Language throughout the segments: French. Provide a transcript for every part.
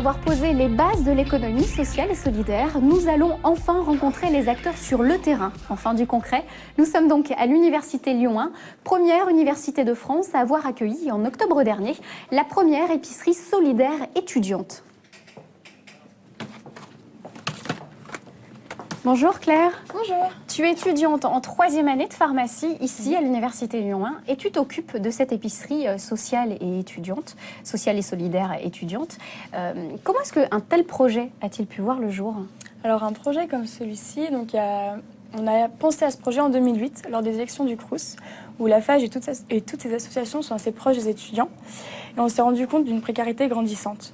avoir posé les bases de l'économie sociale et solidaire, nous allons enfin rencontrer les acteurs sur le terrain, enfin du concret. Nous sommes donc à l'Université Lyon 1, première université de France à avoir accueilli en octobre dernier la première épicerie solidaire étudiante. Bonjour Claire. Bonjour. Tu es étudiante en 3e année de pharmacie ici à l'Université Lyon 1 et tu t'occupes de cette épicerie sociale et étudiante, sociale et solidaire étudiante. Comment est-ce qu'un tel projet a-t-il pu voir le jour? Alors un projet comme celui-ci, on a pensé à ce projet en 2008 lors des élections du Crous où la FAGE et toutes ces associations sont assez proches des étudiants et on s'est rendu compte d'une précarité grandissante.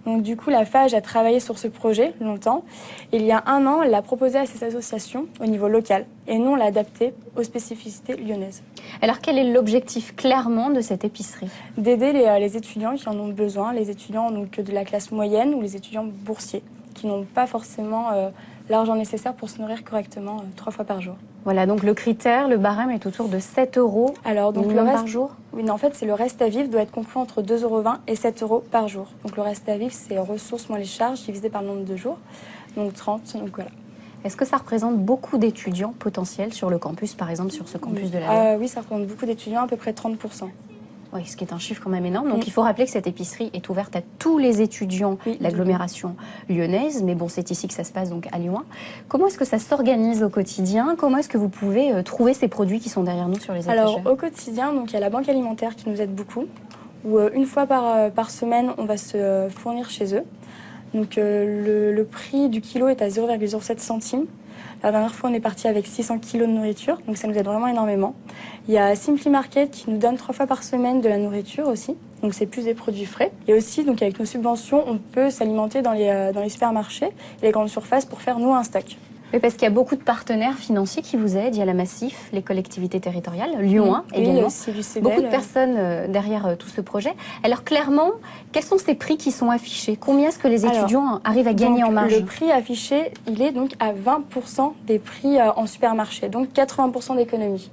Donc du coup, la FAGE a travaillé sur ce projet longtemps. Et il y a un an, elle l'a proposé à ces associations au niveau local. Et nous, on l'a adapté aux spécificités lyonnaises. Alors quel est l'objectif clairement de cette épicerie? D'aider les étudiants qui en ont besoin, les étudiants donc, de la classe moyenne ou les étudiants boursiers, qui n'ont pas forcément l'argent nécessaire pour se nourrir correctement 3 fois par jour. Voilà, donc le critère, le barème est autour de 7 € Alors, donc minimum par jour? Oui, non, en fait, c'est le reste à vivre doit être compris entre 2,20 € et 7 € par jour. Donc le reste à vivre, c'est ressources moins les charges divisé par le nombre de jours, donc 30, donc voilà. Est-ce que ça représente beaucoup d'étudiants potentiels sur le campus, par exemple sur ce campus de la Oui, ça représente beaucoup d'étudiants, à peu près 30%. Oui, ce qui est un chiffre quand même énorme. Donc il faut rappeler que cette épicerie est ouverte à tous les étudiants de l'agglomération lyonnaise. Mais bon, c'est ici que ça se passe, donc à Lyon 1. Comment est-ce que ça s'organise au quotidien? Comment est-ce que vous pouvez trouver ces produits qui sont derrière nous sur les étagères? Alors au quotidien, donc, il y a la banque alimentaire qui nous aide beaucoup, où une fois par semaine, on va se fournir chez eux. Donc le prix du kilo est à 0,07 centimes. La dernière fois, on est parti avec 600 kilos de nourriture, donc ça nous aide vraiment énormément. Il y a Simply Market qui nous donne 3 fois par semaine de la nourriture aussi, donc c'est plus des produits frais. Et aussi, donc avec nos subventions, on peut s'alimenter dans les supermarchés et les grandes surfaces pour faire, nous, un stock. Oui, parce qu'il y a beaucoup de partenaires financiers qui vous aident. Il y a la Massif, les collectivités territoriales, Lyon 1 également. Beaucoup de personnes derrière tout ce projet. Alors clairement, quels sont ces prix qui sont affichés? Combien est-ce que les étudiants arrivent à gagner en marge? Le prix affiché, il est donc à 20% des prix en supermarché, donc 80% d'économie.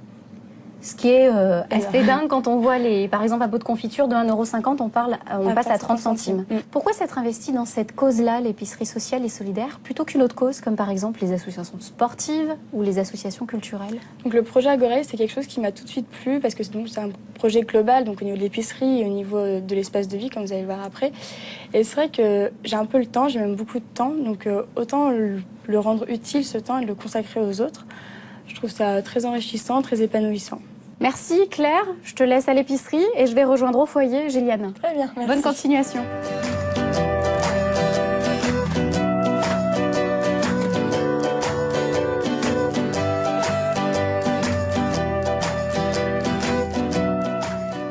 Ce qui est assez dingue quand on voit, par exemple, un pot de confiture de 1,50 €, on passe à 30 centimes. Pourquoi s'être investi dans cette cause-là, l'épicerie sociale et solidaire, plutôt qu'une autre cause, comme par exemple les associations sportives ou les associations culturelles? Donc le projet Agorae, c'est quelque chose qui m'a tout de suite plu, parce que c'est un projet global, donc au niveau de l'épicerie et au niveau de l'espace de vie, comme vous allez le voir après. Et c'est vrai que j'ai un peu le temps, j'ai même beaucoup de temps, donc autant le rendre utile, ce temps, et le consacrer aux autres. Je trouve ça très enrichissant, très épanouissant. Merci Claire, je te laisse à l'épicerie et je vais rejoindre au foyer Géliane. Très bien, merci. Bonne continuation.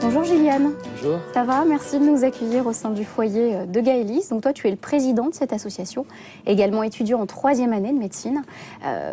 Bonjour Gilliane. Bonjour. Ça va? Merci de nous accueillir au sein du foyer de Gaëlis. Donc toi, tu es le président de cette association, également étudiant en 3e année de médecine.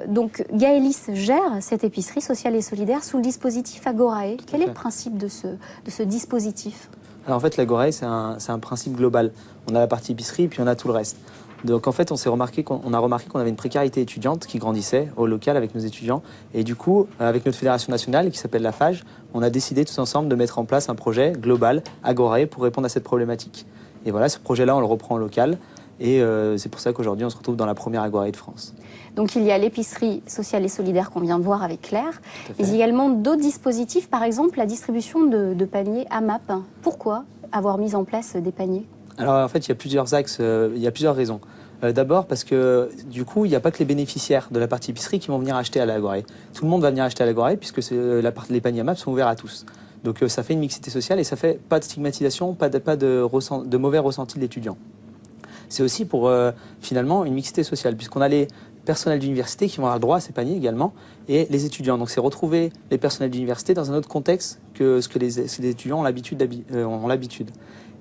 Donc Gaëlis gère cette épicerie sociale et solidaire sous le dispositif Agorae. Quel est le principe de ce dispositif? Alors en fait, l'Agorae, c'est un principe global. On a la partie épicerie et puis on a tout le reste. Donc en fait, on a remarqué qu'on avait une précarité étudiante qui grandissait au local avec nos étudiants. Et du coup, avec notre fédération nationale qui s'appelle la FAGE, on a décidé tous ensemble de mettre en place un projet global, Agorae, pour répondre à cette problématique. Et voilà, ce projet-là, on le reprend au local. Et c'est pour ça qu'aujourd'hui, on se retrouve dans la première Agorae de France. Donc il y a l'épicerie sociale et solidaire qu'on vient de voir avec Claire, mais également d'autres dispositifs, par exemple la distribution de paniers AMAP. Pourquoi avoir mis en place des paniers? Alors en fait, il y a plusieurs axes, il y a plusieurs raisons. D'abord parce que du coup, il n'y a pas que les bénéficiaires de la partie épicerie qui vont venir acheter à l'Agorae. Tout le monde va venir acheter à l'Agorae puisque les paniers AMAP sont ouverts à tous. Donc ça fait une mixité sociale et ça fait pas de stigmatisation, pas de mauvais ressenti de l'étudiant. C'est aussi pour finalement une mixité sociale puisqu'on a les personnels d'université qui vont avoir le droit à ces paniers également et les étudiants. Donc c'est retrouver les personnels d'université dans un autre contexte que ce que les étudiants ont l'habitude.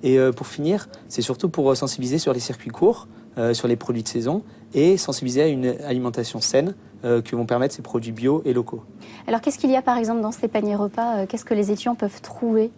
Et pour finir, c'est surtout pour sensibiliser sur les circuits courts, sur les produits de saison et sensibiliser à une alimentation saine que vont permettre ces produits bio et locaux. Alors qu'est-ce qu'il y a par exemple dans ces paniers repas? Qu'est-ce que les étudiants peuvent trouver?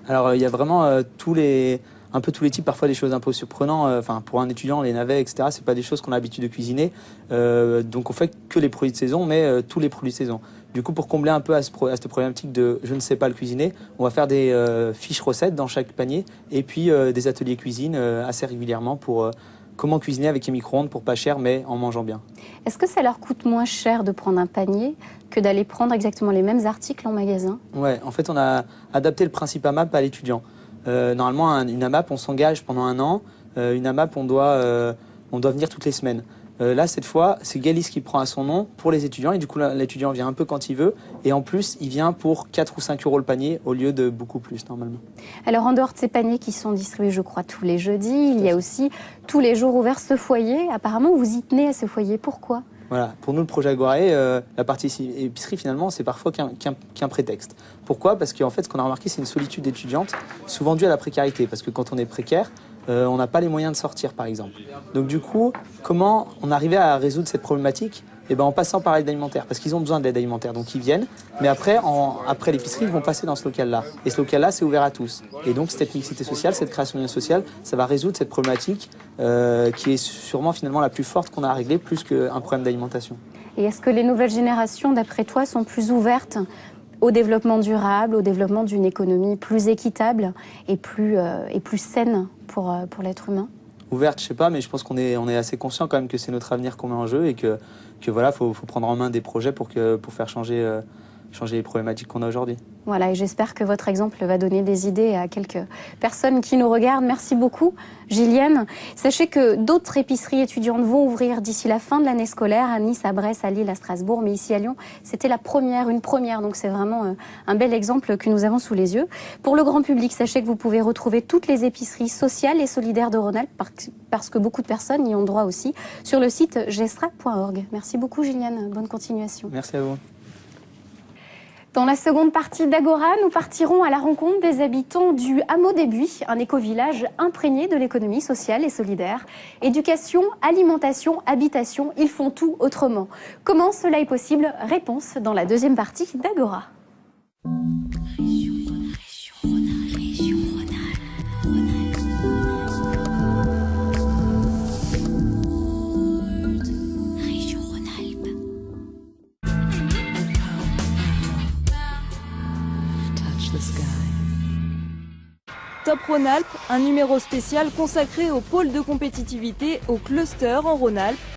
Alors il y a vraiment tous les... un peu tous les types, parfois des choses un peu surprenantes. Enfin, pour un étudiant, les navets, etc., c'est pas des choses qu'on a l'habitude de cuisiner. Donc on fait que les produits de saison, mais tous les produits de saison. Du coup, pour combler un peu à cette problématique de je ne sais pas le cuisiner, on va faire des fiches recettes dans chaque panier et puis des ateliers cuisine assez régulièrement pour comment cuisiner avec les micro-ondes pour pas cher, mais en mangeant bien. Est-ce que ça leur coûte moins cher de prendre un panier que d'aller prendre exactement les mêmes articles en magasin? Ouais, en fait, on a adapté le principe AMAP à l'étudiant. Normalement, une AMAP, on s'engage pendant 1 an. Une AMAP, on doit venir toutes les semaines. Là, cette fois, c'est Galis qui prend à son nom pour les étudiants. Et du coup, l'étudiant vient un peu quand il veut. Et en plus, il vient pour 4 ou 5 euros le panier au lieu de beaucoup plus, normalement. Alors, en dehors de ces paniers qui sont distribués, je crois, tous les jeudis, il y a aussi tous les jours ouverts ce foyer. Apparemment, vous y tenez à ce foyer. Pourquoi ? Voilà, pour nous, le projet Agorae, la partie épicerie, finalement, c'est parfois qu'un prétexte. Pourquoi ? Parce qu'en fait, ce qu'on a remarqué, c'est une solitude étudiante, souvent due à la précarité. Parce que quand on est précaire, on n'a pas les moyens de sortir, par exemple. Donc du coup, comment on arrivait à résoudre cette problématique ? Eh ben, en passant par l'aide alimentaire, parce qu'ils ont besoin de l'aide alimentaire. Donc ils viennent, mais après l'épicerie, ils vont passer dans ce local-là. Et ce local-là, c'est ouvert à tous. Et donc cette mixité sociale, cette création de lien social, ça va résoudre cette problématique qui est sûrement finalement la plus forte qu'on a à régler, plus qu'un problème d'alimentation. Et est-ce que les nouvelles générations, d'après toi, sont plus ouvertes au développement durable, au développement d'une économie plus équitable et plus saine pour l'être humain? Ouverte, je sais pas, mais je pense qu'on est assez conscient quand même que c'est notre avenir qu'on met en jeu et que voilà, faut prendre en main des projets pour faire changer les problématiques qu'on a aujourd'hui. Voilà, et j'espère que votre exemple va donner des idées à quelques personnes qui nous regardent. Merci beaucoup, Gilliane. Sachez que d'autres épiceries étudiantes vont ouvrir d'ici la fin de l'année scolaire, à Nice, à Brest, à Lille, à Strasbourg, mais ici à Lyon, c'était une première, donc c'est vraiment un bel exemple que nous avons sous les yeux. Pour le grand public, sachez que vous pouvez retrouver toutes les épiceries sociales et solidaires de Rhône-Alpes, parce que beaucoup de personnes y ont droit aussi, sur le site gestra.org. Merci beaucoup, Gilliane. Bonne continuation. Merci à vous. Dans la seconde partie d'Agora, nous partirons à la rencontre des habitants du Hameau des Buis, un éco-village imprégné de l'économie sociale et solidaire. Éducation, alimentation, habitation, ils font tout autrement. Comment cela est possible? Réponse dans la deuxième partie d'Agora. Top Rhône-Alpes, un numéro spécial consacré au pôle de compétitivité au cluster en Rhône-Alpes.